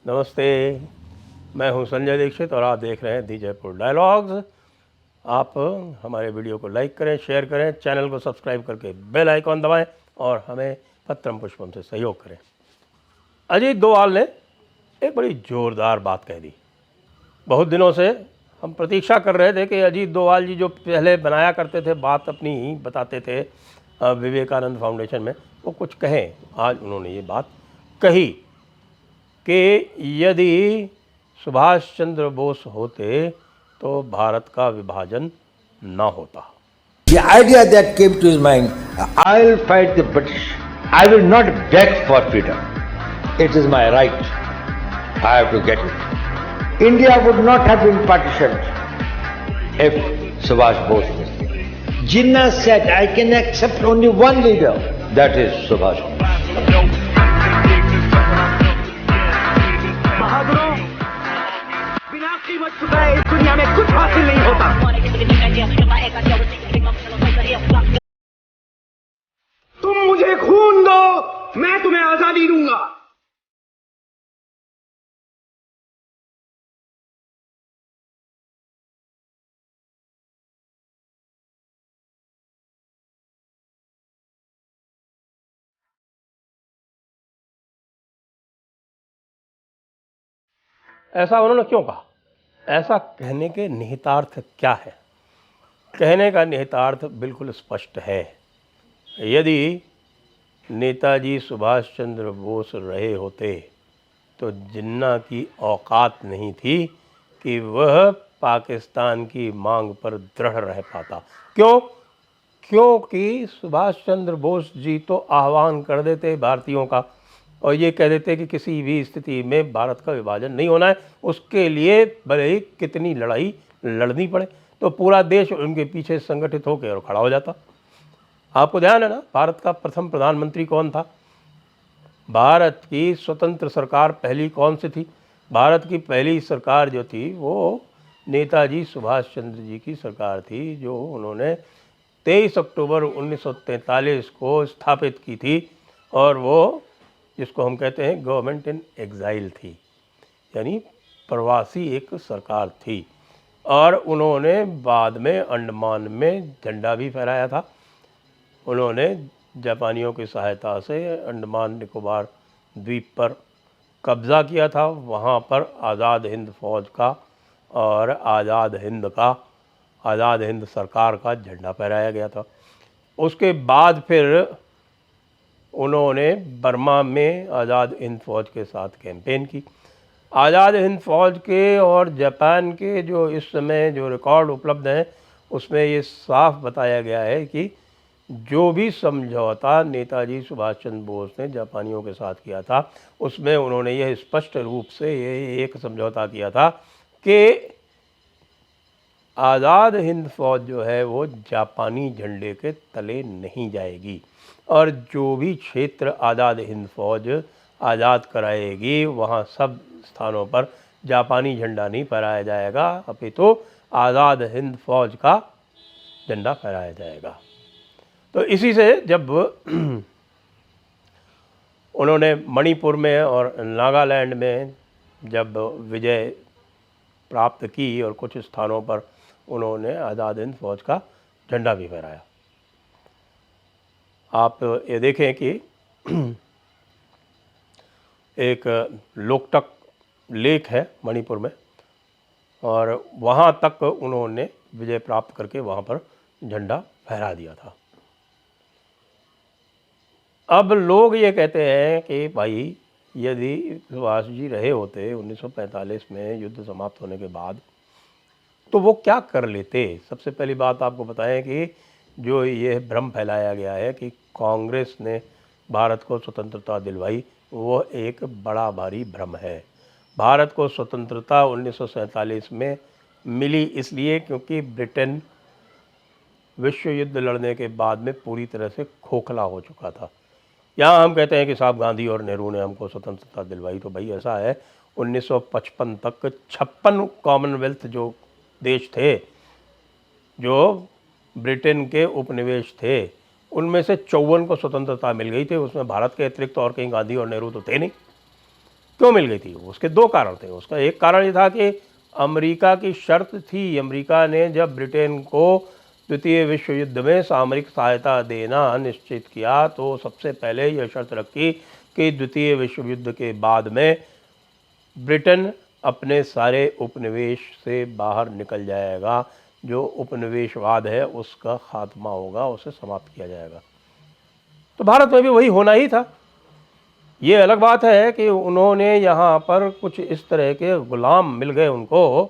नमस्ते, मैं हूं संजय दीक्षित और आप देख रहे हैं दी जयपुर डायलॉग्स। आप हमारे वीडियो को लाइक करें, शेयर करें, चैनल को सब्सक्राइब करके बेल आइकॉन दबाएं और हमें पत्रम पुष्पम से सहयोग करें। अजीत डोभाल ने एक बड़ी ज़ोरदार बात कह दी। बहुत दिनों से हम प्रतीक्षा कर रहे थे कि अजीत डोभाल जी जो पहले बनाया करते थे, बात अपनी बताते थे विवेकानंद फाउंडेशन में, वो कुछ कहें। आज उन्होंने ये बात कही कि यदि सुभाष चंद्र बोस होते तो भारत का विभाजन ना होता। The idea that came to his mind, I'll fight the British. I will not beg for freedom. It is my right. I have to get it. India would not have been partitioned if Subhash Bose was there. Jinnah said, I can accept only one leader. That is Subhash Bose. बहादुरों, बिना कीमत चुकाए इस दुनिया में कुछ हासिल नहीं होता। तुम मुझे खून दो, मैं तुम्हें आजादी दूंगा। ऐसा उन्होंने क्यों कहा? ऐसा कहने के निहितार्थ क्या है? कहने का निहितार्थ बिल्कुल स्पष्ट है। यदि नेताजी सुभाष चंद्र बोस रहे होते तो जिन्ना की औकात नहीं थी कि वह पाकिस्तान की मांग पर दृढ़ रह पाता। क्यों? क्योंकि सुभाष चंद्र बोस जी तो आह्वान कर देते भारतीयों का और ये कह देते कि किसी भी स्थिति में भारत का विभाजन नहीं होना है, उसके लिए भले ही कितनी लड़ाई लड़नी पड़े, तो पूरा देश उनके पीछे संगठित होकर और खड़ा हो जाता। आपको ध्यान है ना, भारत का प्रथम प्रधानमंत्री कौन था? भारत की स्वतंत्र सरकार पहली कौन सी थी? भारत की पहली सरकार जो थी वो नेताजी सुभाष चंद्र जी की सरकार थी, जो उन्होंने 23 अक्टूबर 1943 को स्थापित की थी और वो जिसको हम कहते हैं गवर्नमेंट इन एग्जाइल थी, यानी प्रवासी एक सरकार थी। और उन्होंने बाद में अंडमान में झंडा भी फहराया था। उन्होंने जापानियों की सहायता से अंडमान निकोबार द्वीप पर कब्ज़ा किया था। वहाँ पर आज़ाद हिंद फौज का और आज़ाद हिंद सरकार का झंडा फहराया गया था। उसके बाद फिर उन्होंने बर्मा में आज़ाद हिंद फौज के साथ कैंपेन की। आज़ाद हिंद फौज के और जापान के जो इस समय जो रिकॉर्ड उपलब्ध हैं उसमें ये साफ बताया गया है कि जो भी समझौता नेताजी सुभाष चंद्र बोस ने जापानियों के साथ किया था उसमें उन्होंने यह स्पष्ट रूप से ये एक समझौता किया था कि आज़ाद हिंद फौज जो है वो जापानी झंडे के तले नहीं जाएगी और जो भी क्षेत्र आज़ाद हिंद फौज आज़ाद कराएगी वहाँ सब स्थानों पर जापानी झंडा नहीं फहराया जाएगा, अपितु आज़ाद हिंद फौज का झंडा फहराया जाएगा। तो इसी से जब उन्होंने मणिपुर में और नागालैंड में जब विजय प्राप्त की और कुछ स्थानों पर उन्होंने आज़ाद हिंद फौज का झंडा भी फहराया। आप ये देखें कि एक लोकटक लेक है मणिपुर में और वहाँ तक उन्होंने विजय प्राप्त करके वहाँ पर झंडा फहरा दिया था। अब लोग ये कहते हैं कि भाई यदि सुभाष जी रहे होते 1945 में युद्ध समाप्त होने के बाद तो वो क्या कर लेते। सबसे पहली बात आपको बताएं कि जो ये भ्रम फैलाया गया है कि कांग्रेस ने भारत को स्वतंत्रता दिलवाई, वो एक बड़ा भारी भ्रम है। भारत को स्वतंत्रता 1947 में मिली इसलिए क्योंकि ब्रिटेन विश्व युद्ध लड़ने के बाद में पूरी तरह से खोखला हो चुका था। यहाँ हम कहते हैं कि साहब गांधी और नेहरू ने हमको स्वतंत्रता दिलवाई, तो भाई ऐसा है 1955 तक 56 कॉमनवेल्थ जो देश थे, जो ब्रिटेन के उपनिवेश थे, उनमें से 54 को स्वतंत्रता मिल गई थी। उसमें भारत के अतिरिक्त और कहीं गांधी और नेहरू तो थे नहीं। क्यों मिल गई थी? उसके दो कारण थे। उसका एक कारण ये था कि अमेरिका की शर्त थी, अमेरिका ने जब ब्रिटेन को द्वितीय विश्व युद्ध में सामरिक सहायता देना निश्चित किया तो सबसे पहले यह शर्त रखी कि द्वितीय विश्व युद्ध के बाद में ब्रिटेन अपने सारे उपनिवेश से बाहर निकल जाएगा, जो उपनिवेशवाद है उसका खात्मा होगा, उसे समाप्त किया जाएगा। तो भारत में भी वही होना ही था। ये अलग बात है कि उन्होंने यहाँ पर कुछ इस तरह के गुलाम मिल गए उनको,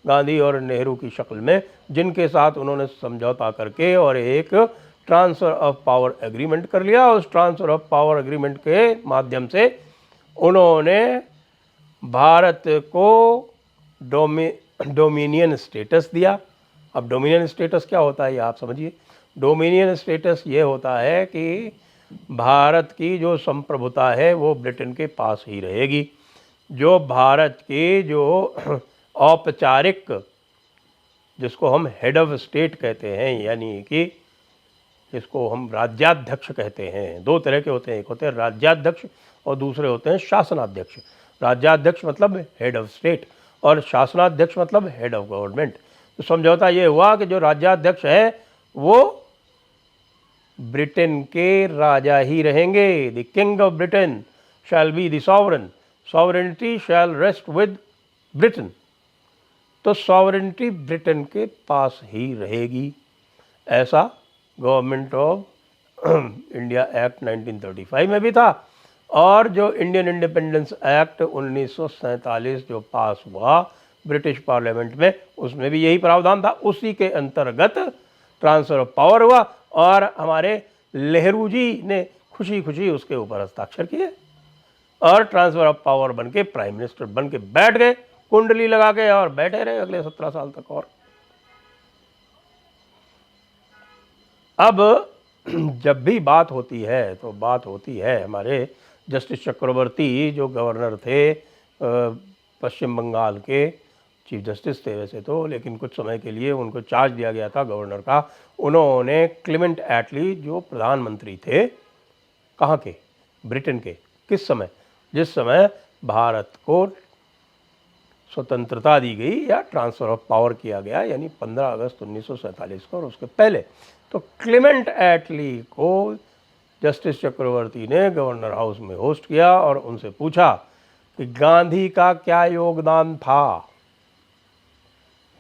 गांधी और नेहरू की शक्ल में, जिनके साथ उन्होंने समझौता करके और एक ट्रांसफ़र ऑफ पावर एग्रीमेंट कर लिया। उस ट्रांसफ़र ऑफ पावर एग्रीमेंट के माध्यम से उन्होंने भारत को डोमिनियन स्टेटस दिया। अब डोमिनियन स्टेटस क्या होता है ये आप समझिए। डोमिनियन स्टेटस ये होता है कि भारत की जो संप्रभुता है वो ब्रिटेन के पास ही रहेगी। जो भारत की जो औपचारिक, जिसको हम हेड ऑफ स्टेट कहते हैं, यानी कि जिसको हम राज्याध्यक्ष कहते हैं, दो तरह के होते हैं, एक होते हैं राज्याध्यक्ष और दूसरे होते हैं शासनाध्यक्ष। राज्याध्यक्ष मतलब हेड ऑफ स्टेट और शासनाध्यक्ष मतलब हेड ऑफ गवर्नमेंट। तो समझौता ये हुआ कि जो राज्याध्यक्ष है वो ब्रिटेन के राजा ही रहेंगे। The king of Britain shall be the sovereign, sovereignty shall rest with Britain. तो सॉवरेनिटी ब्रिटेन के पास ही रहेगी। ऐसा गवर्नमेंट ऑफ इंडिया एक्ट 1935 में भी था और जो इंडियन इंडिपेंडेंस एक्ट 1947 जो पास हुआ ब्रिटिश पार्लियामेंट में, उसमें भी यही प्रावधान था। उसी के अंतर्गत ट्रांसफ़र ऑफ पावर हुआ और हमारे नेहरू जी ने खुशी खुशी उसके ऊपर हस्ताक्षर किए और ट्रांसफ़र ऑफ पावर बन के प्राइम मिनिस्टर बन के बैठ गए, कुंडली लगा के, और बैठे रहे अगले 17 साल तक। और अब जब भी बात होती है तो बात होती है हमारे जस्टिस चक्रवर्ती, जो गवर्नर थे पश्चिम बंगाल के, चीफ जस्टिस थे वैसे तो, लेकिन कुछ समय के लिए उनको चार्ज दिया गया था गवर्नर का। उन्होंने क्लेमेंट एटली, जो प्रधानमंत्री थे, कहाँ के? ब्रिटेन के। किस समय? जिस समय भारत को स्वतंत्रता दी गई या ट्रांसफ़र ऑफ पावर किया गया, यानी 15 अगस्त 1947 को और उसके पहले। तो क्लेमेंट एटली को जस्टिस चक्रवर्ती ने गवर्नर हाउस में होस्ट किया और उनसे पूछा कि गांधी का क्या योगदान था,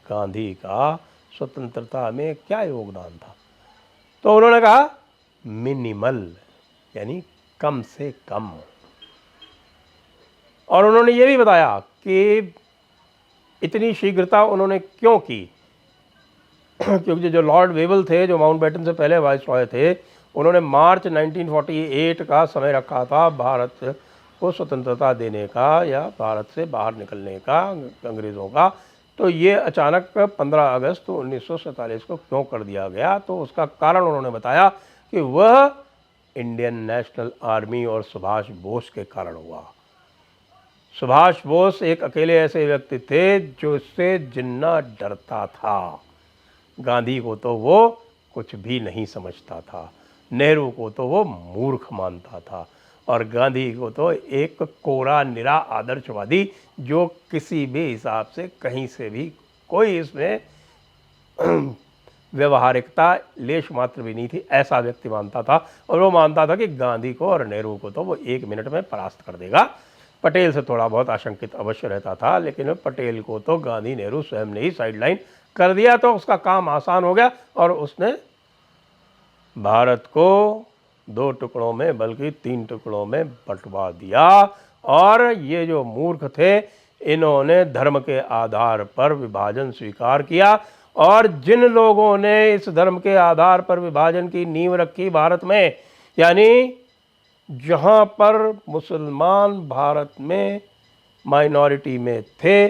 गांधी का स्वतंत्रता में क्या योगदान था। तो उन्होंने कहा मिनिमल, यानी कम से कम। और उन्होंने ये भी बताया कि इतनी शीघ्रता उन्होंने क्यों की, क्योंकि जो लॉर्ड वेवल थे, जो माउंटबेटन से पहले वाइसरॉय थे, उन्होंने मार्च 1948 का समय रखा था भारत को स्वतंत्रता देने का या भारत से बाहर निकलने का अंग्रेज़ों का। तो ये अचानक 15 अगस्त 1947 को क्यों कर दिया गया? तो उसका कारण उन्होंने बताया कि वह इंडियन नेशनल आर्मी और सुभाष बोस के कारण हुआ। सुभाष बोस एक अकेले ऐसे व्यक्ति थे जो इससे जिन्ना डरता था। गांधी को तो वो कुछ भी नहीं समझता था, नेहरू को तो वो मूर्ख मानता था और गांधी को तो एक कोरा निरा आदर्शवादी, जो किसी भी हिसाब से कहीं से भी कोई इसमें व्यवहारिकता लेश मात्र भी नहीं थी, ऐसा व्यक्ति मानता था। और वो मानता था कि गांधी को और नेहरू को तो वो 1 मिनट में परास्त कर देगा। पटेल से थोड़ा बहुत आशंकित अवश्य रहता था, लेकिन पटेल को तो गांधी नेहरू स्वयं ने ही साइडलाइन कर दिया, तो उसका काम आसान हो गया और उसने भारत को 2 टुकड़ों में बल्कि 3 टुकड़ों में बंटवा दिया। और ये जो मूर्ख थे, इन्होंने धर्म के आधार पर विभाजन स्वीकार किया और जिन लोगों ने इस धर्म के आधार पर विभाजन की नींव रखी भारत में, यानी जहाँ पर मुसलमान भारत में माइनॉरिटी में थे,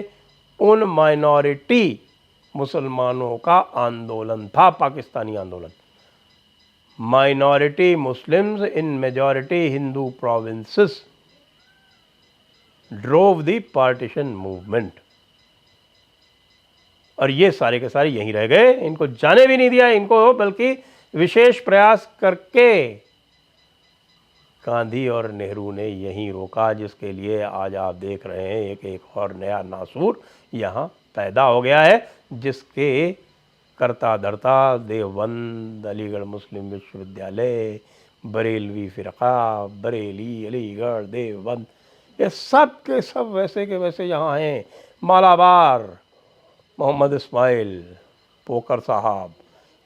उन माइनॉरिटी मुसलमानों का आंदोलन था पाकिस्तानी आंदोलन। Minority Muslims in majority Hindu provinces drove the partition movement. और ये सारे के सारे यहीं रह गए, इनको जाने भी नहीं दिया इनको, बल्कि विशेष प्रयास करके गांधी और नेहरू ने यहीं रोका, जिसके लिए आज आप देख रहे हैं एक और नया नासूर यहाँ पैदा हो गया है, जिसके करता धरता देवबंद, अलीगढ़ मुस्लिम विश्वविद्यालय, बरेलवी फ़िरक़ा, बरेली, अलीगढ़, देवबंद, ये सब के सब वैसे के वैसे यहाँ हैं। मालाबार, मोहम्मद इस्माइल, पोकर साहब,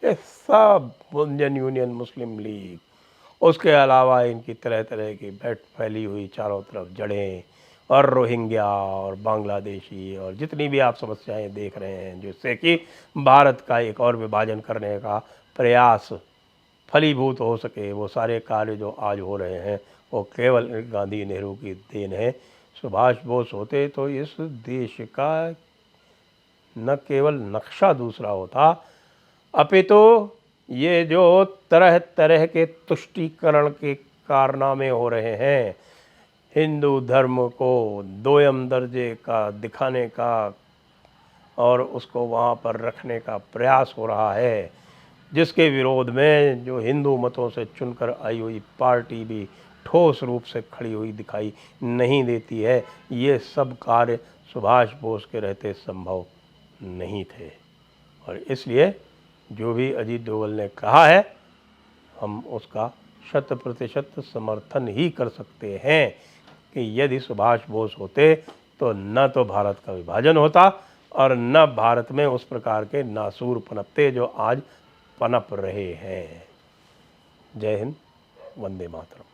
ये सब इंडियन यूनियन मुस्लिम लीग, उसके अलावा इनकी तरह तरह की बैठ फैली हुई चारों तरफ जड़ें, और रोहिंग्या और बांग्लादेशी और जितनी भी आप समस्याएं देख रहे हैं, जिससे कि भारत का एक और विभाजन करने का प्रयास फलीभूत हो सके, वो सारे कार्य जो आज हो रहे हैं वो केवल गांधी नेहरू की देन है। सुभाष बोस होते तो इस देश का न केवल नक्शा दूसरा होता, अपितु ये जो तरह तरह के तुष्टीकरण के कारनामे हो रहे हैं, हिंदू धर्म को दोयम दर्जे का दिखाने का और उसको वहाँ पर रखने का प्रयास हो रहा है, जिसके विरोध में जो हिंदू मतों से चुनकर आई हुई पार्टी भी ठोस रूप से खड़ी हुई दिखाई नहीं देती है। ये सब कार्य सुभाष बोस के रहते संभव नहीं थे, और इसलिए जो भी अजीत डोभाल ने कहा है, हम उसका 100% समर्थन ही कर सकते हैं कि यदि सुभाष बोस होते तो न तो भारत का विभाजन होता और न भारत में उस प्रकार के नासूर पनपते जो आज पनप रहे हैं। जय हिंद, वंदे मातरम।